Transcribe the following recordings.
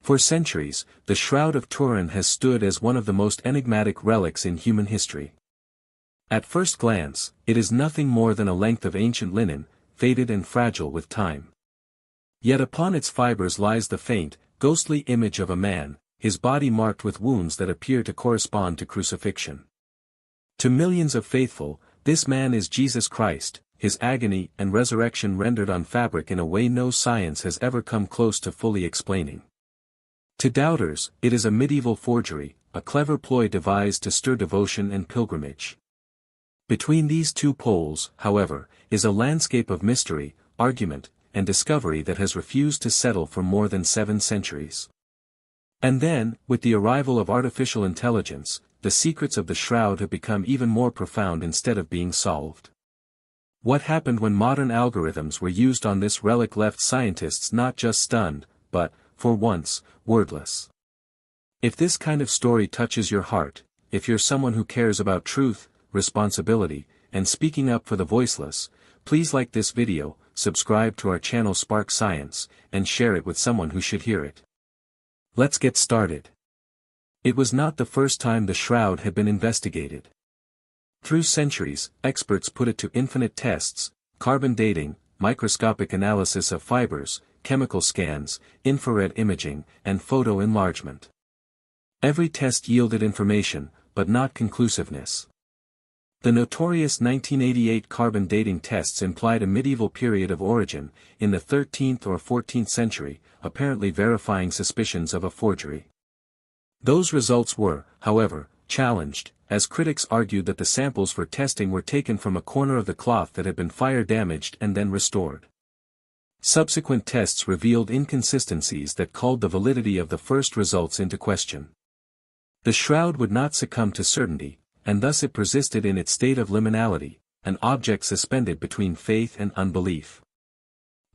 For centuries, the Shroud of Turin has stood as one of the most enigmatic relics in human history. At first glance, it is nothing more than a length of ancient linen, faded and fragile with time. Yet upon its fibers lies the faint, ghostly image of a man, his body marked with wounds that appear to correspond to crucifixion. To millions of faithful, this man is Jesus Christ, his agony and resurrection rendered on fabric in a way no science has ever come close to fully explaining. To doubters, it is a medieval forgery, a clever ploy devised to stir devotion and pilgrimage. Between these two poles, however, is a landscape of mystery, argument, and discovery that has refused to settle for more than 7 centuries. And then, with the arrival of artificial intelligence, the secrets of the shroud have become even more profound instead of being solved. What happened when modern algorithms were used on this relic left scientists not just stunned, but, for once, wordless. If this kind of story touches your heart, if you're someone who cares about truth, responsibility, and speaking up for the voiceless, please like this video, subscribe to our channel Spark Science, and share it with someone who should hear it. Let's get started. It was not the first time the shroud had been investigated. Through centuries, experts put it to infinite tests: carbon dating, microscopic analysis of fibers, chemical scans, infrared imaging, and photo enlargement. Every test yielded information, but not conclusiveness. The notorious 1988 carbon dating tests implied a medieval period of origin, in the 13th or 14th century, apparently verifying suspicions of a forgery. Those results were, however, challenged, as critics argued that the samples for testing were taken from a corner of the cloth that had been fire damaged and then restored. Subsequent tests revealed inconsistencies that called the validity of the first results into question. The shroud would not succumb to certainty, and thus it persisted in its state of liminality, an object suspended between faith and unbelief.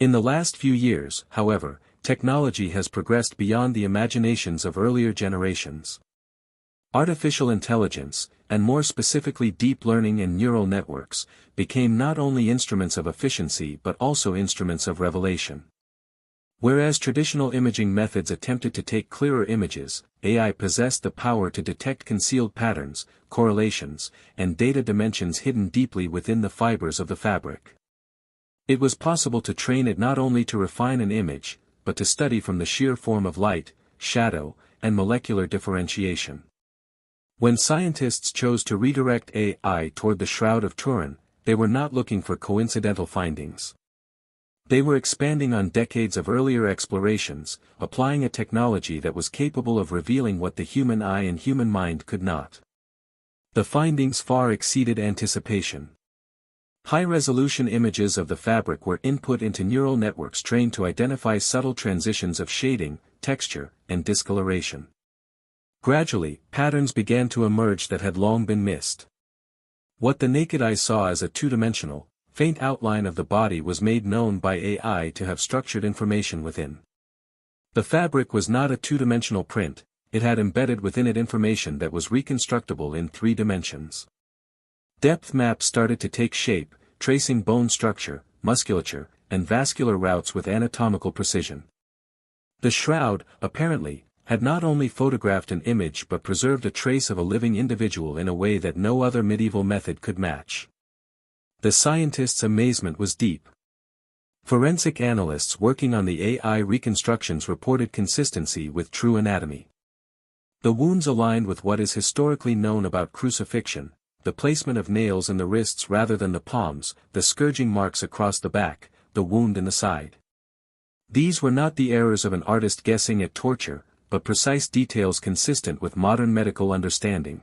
In the last few years, however, technology has progressed beyond the imaginations of earlier generations. Artificial intelligence, and more specifically deep learning and neural networks, became not only instruments of efficiency but also instruments of revelation. Whereas traditional imaging methods attempted to take clearer images, AI possessed the power to detect concealed patterns, correlations, and data dimensions hidden deeply within the fibers of the fabric. It was possible to train it not only to refine an image, but to study from the sheer form of light, shadow, and molecular differentiation. When scientists chose to redirect AI toward the Shroud of Turin, they were not looking for coincidental findings. They were expanding on decades of earlier explorations, applying a technology that was capable of revealing what the human eye and human mind could not. The findings far exceeded anticipation. High-resolution images of the fabric were input into neural networks trained to identify subtle transitions of shading, texture, and discoloration. Gradually, patterns began to emerge that had long been missed. What the naked eye saw as a two-dimensional, faint outline of the body was made known by AI to have structured information within. The fabric was not a two-dimensional print, it had embedded within it information that was reconstructible in 3 dimensions. Depth maps started to take shape, tracing bone structure, musculature, and vascular routes with anatomical precision. The shroud, apparently, had not only photographed an image but preserved a trace of a living individual in a way that no other medieval method could match. The scientists' amazement was deep. Forensic analysts working on the AI reconstructions reported consistency with true anatomy. The wounds aligned with what is historically known about crucifixion, the placement of nails in the wrists rather than the palms, the scourging marks across the back, the wound in the side. These were not the errors of an artist guessing at torture, but precise details consistent with modern medical understanding.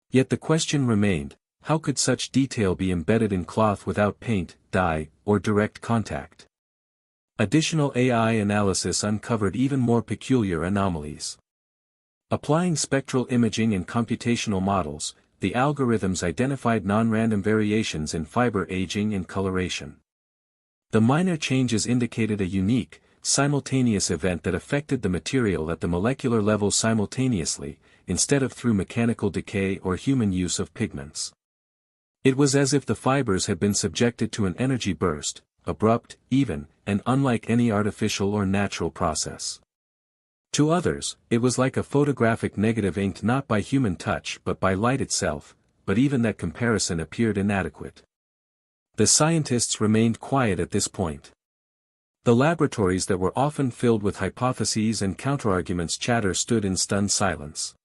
Yet the question remained, how could such detail be embedded in cloth without paint, dye, or direct contact? Additional AI analysis uncovered even more peculiar anomalies. Applying spectral imaging and computational models, the algorithms identified non-random variations in fiber aging and coloration. The minor changes indicated a unique, simultaneous event that affected the material at the molecular level simultaneously, instead of through mechanical decay or human use of pigments. It was as if the fibers had been subjected to an energy burst, abrupt, even, and unlike any artificial or natural process. To others, it was like a photographic negative inked not by human touch but by light itself, but even that comparison appeared inadequate. The scientists remained quiet at this point. The laboratories that were often filled with hypotheses and counterarguments chatter stood in stunned silence.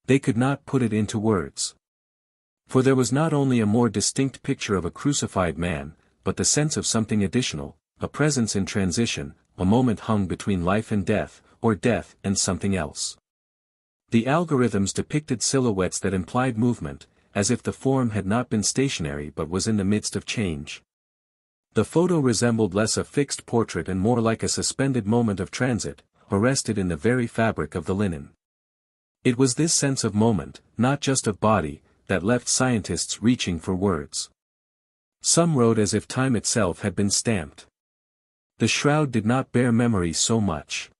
They could not put it into words. For there was not only a more distinct picture of a crucified man, but the sense of something additional, a presence in transition, a moment hung between life and death, or death and something else. The algorithms depicted silhouettes that implied movement, as if the form had not been stationary but was in the midst of change. The photo resembled less a fixed portrait and more like a suspended moment of transit, arrested in the very fabric of the linen. It was this sense of moment, not just of body, that left scientists reaching for words. Some wrote as if time itself had been stamped. The shroud did not bear memory so much.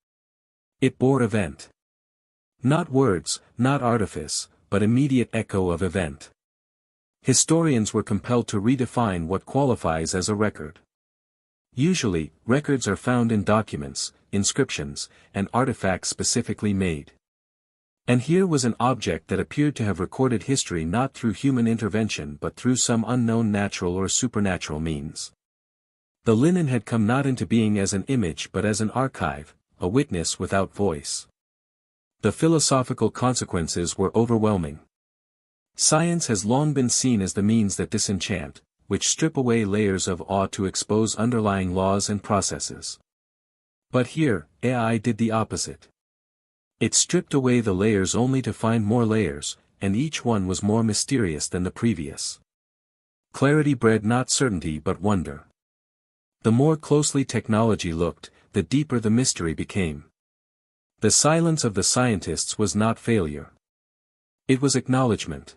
It bore event. Not words, not artifice, but immediate echo of event. Historians were compelled to redefine what qualifies as a record. Usually, records are found in documents, inscriptions, and artifacts specifically made. And here was an object that appeared to have recorded history not through human intervention but through some unknown natural or supernatural means. The linen had come not into being as an image but as an archive, a witness without voice. The philosophical consequences were overwhelming. Science has long been seen as the means that disenchant, which strip away layers of awe to expose underlying laws and processes. But here, AI did the opposite. It stripped away the layers only to find more layers, and each one was more mysterious than the previous. Clarity bred not certainty but wonder. The more closely technology looked, the deeper the mystery became. The silence of the scientists was not failure. It was acknowledgement.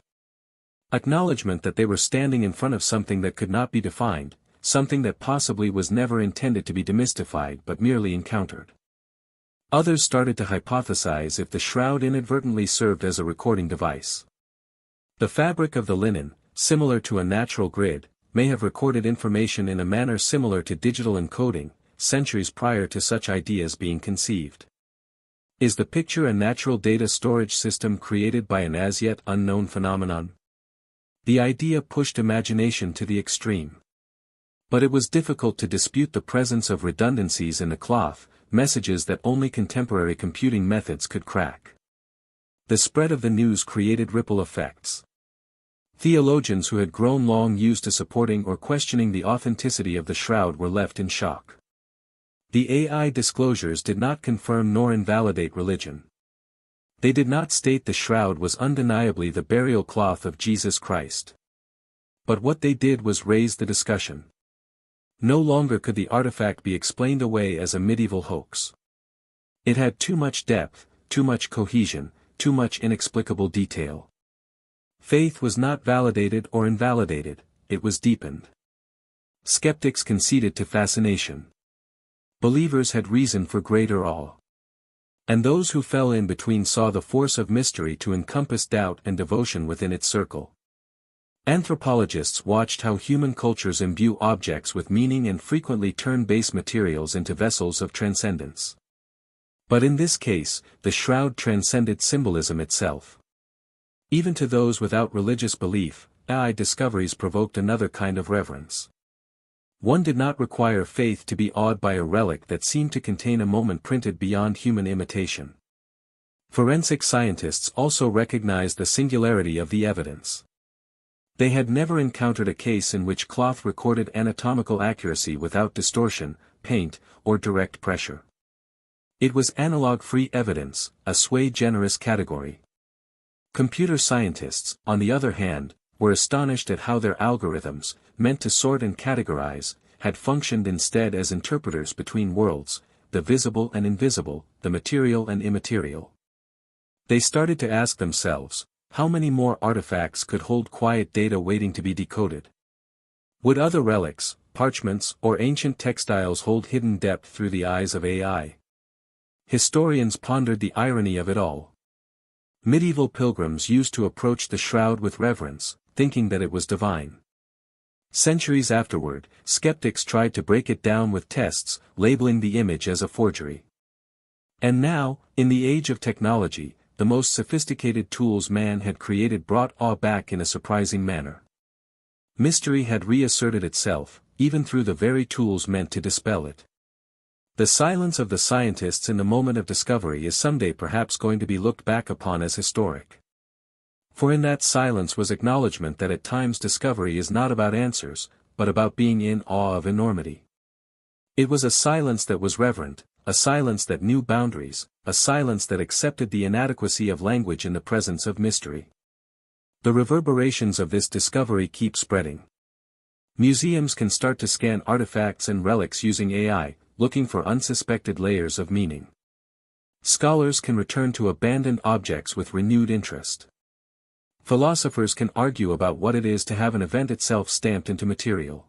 Acknowledgement that they were standing in front of something that could not be defined, something that possibly was never intended to be demystified but merely encountered. Others started to hypothesize if the shroud inadvertently served as a recording device. The fabric of the linen, similar to a natural grid, may have recorded information in a manner similar to digital encoding, centuries prior to such ideas being conceived. Is the picture a natural data storage system created by an as yet unknown phenomenon? The idea pushed imagination to the extreme. But it was difficult to dispute the presence of redundancies in the cloth, messages that only contemporary computing methods could crack. The spread of the news created ripple effects. Theologians who had grown long used to supporting or questioning the authenticity of the shroud were left in shock. The AI disclosures did not confirm nor invalidate religion. They did not state the shroud was undeniably the burial cloth of Jesus Christ. But what they did was raise the discussion. No longer could the artifact be explained away as a medieval hoax. It had too much depth, too much cohesion, too much inexplicable detail. Faith was not validated or invalidated, it was deepened. Skeptics conceded to fascination. Believers had reason for greater awe. And those who fell in between saw the force of mystery to encompass doubt and devotion within its circle. Anthropologists watched how human cultures imbue objects with meaning and frequently turn base materials into vessels of transcendence. But in this case, the shroud transcended symbolism itself. Even to those without religious belief, AI discoveries provoked another kind of reverence. One did not require faith to be awed by a relic that seemed to contain a moment printed beyond human imitation. Forensic scientists also recognized the singularity of the evidence. They had never encountered a case in which cloth recorded anatomical accuracy without distortion, paint, or direct pressure. It was analog-free evidence, a sui generis category. Computer scientists, on the other hand, were astonished at how their algorithms, meant to sort and categorize, had functioned instead as interpreters between worlds, the visible and invisible, the material and immaterial. They started to ask themselves, how many more artifacts could hold quiet data waiting to be decoded? Would other relics, parchments, or ancient textiles hold hidden depth through the eyes of AI? Historians pondered the irony of it all. Medieval pilgrims used to approach the shroud with reverence, thinking that it was divine. Centuries afterward, skeptics tried to break it down with tests, labeling the image as a forgery. And now, in the age of technology, the most sophisticated tools man had created brought awe back in a surprising manner. Mystery had reasserted itself, even through the very tools meant to dispel it. The silence of the scientists in the moment of discovery is someday perhaps going to be looked back upon as historic. For in that silence was acknowledgement that at times discovery is not about answers, but about being in awe of enormity. It was a silence that was reverent, a silence that knew boundaries, a silence that accepted the inadequacy of language in the presence of mystery. The reverberations of this discovery keep spreading. Museums can start to scan artifacts and relics using AI, looking for unsuspected layers of meaning. Scholars can return to abandoned objects with renewed interest. Philosophers can argue about what it is to have an event itself stamped into material.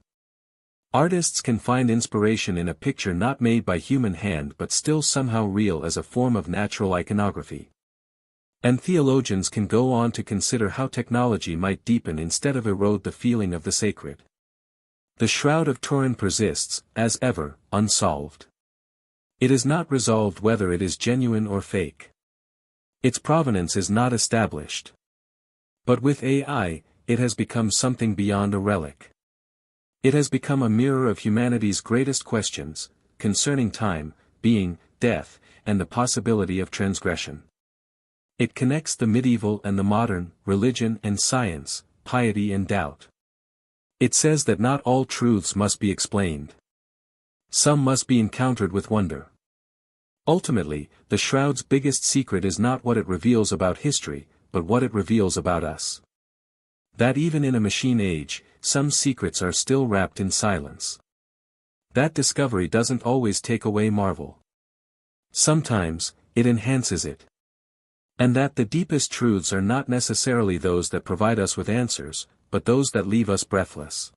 Artists can find inspiration in a picture not made by human hand but still somehow real as a form of natural iconography. And theologians can go on to consider how technology might deepen instead of erode the feeling of the sacred. The Shroud of Turin persists, as ever, unsolved. It is not resolved whether it is genuine or fake. Its provenance is not established. But with AI, it has become something beyond a relic. It has become a mirror of humanity's greatest questions, concerning time, being, death, and the possibility of transgression. It connects the medieval and the modern, religion and science, piety and doubt. It says that not all truths must be explained. Some must be encountered with wonder. Ultimately, the Shroud's biggest secret is not what it reveals about history, but what it reveals about us. That even in a machine age, some secrets are still wrapped in silence. That discovery doesn't always take away marvel. Sometimes, it enhances it. And that the deepest truths are not necessarily those that provide us with answers, but those that leave us breathless.